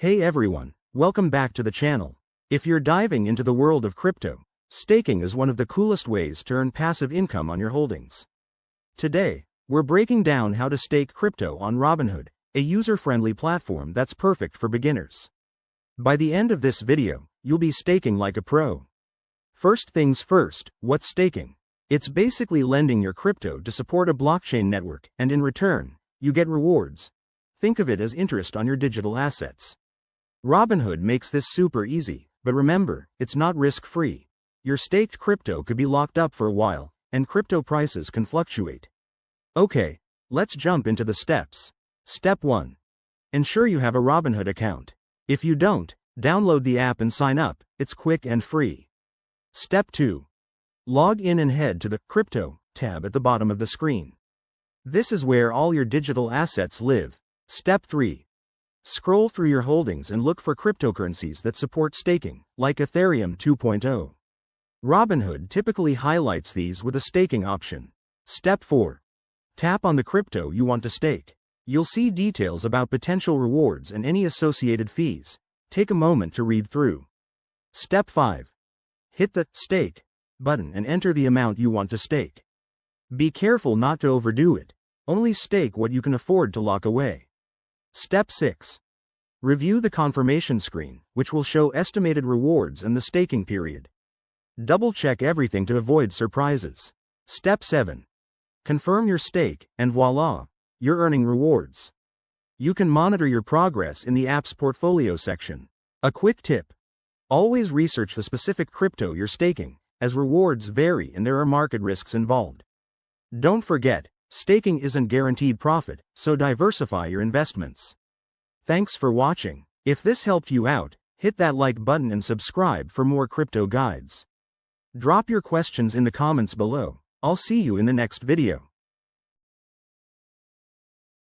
Hey everyone, welcome back to the channel. If you're diving into the world of crypto, staking is one of the coolest ways to earn passive income on your holdings. Today, we're breaking down how to stake crypto on Robinhood, a user-friendly platform that's perfect for beginners. By the end of this video, you'll be staking like a pro. First things first, what's staking? It's basically lending your crypto to support a blockchain network, and in return, you get rewards. Think of it as interest on your digital assets. Robinhood makes this super easy, but remember, it's not risk-free. Your staked crypto could be locked up for a while, and crypto prices can fluctuate. Okay, let's jump into the steps. Step 1. Ensure you have a Robinhood account. If you don't, download the app and sign up, it's quick and free. Step 2. Log in and head to the Crypto tab at the bottom of the screen. This is where all your digital assets live. Step 3. Scroll through your holdings and look for cryptocurrencies that support staking, like Ethereum 2.0. Robinhood typically highlights these with a staking option. Step 4. Tap on the crypto you want to stake. You'll see details about potential rewards and any associated fees. Take a moment to read through. Step 5. Hit the Stake button and enter the amount you want to stake. Be careful not to overdo it. Only stake what you can afford to lock away. Step 6. Review the confirmation screen, which will show estimated rewards and the staking period. Double-check everything to avoid surprises. Step 7. Confirm your stake, and voila, you're earning rewards. You can monitor your progress in the app's portfolio section. A quick tip. Always research the specific crypto you're staking, as rewards vary and there are market risks involved. Don't forget, staking isn't guaranteed profit, so diversify your investments. Thanks for watching. If this helped you out, hit that like button and subscribe for more crypto guides. Drop your questions in the comments below. I'll see you in the next video.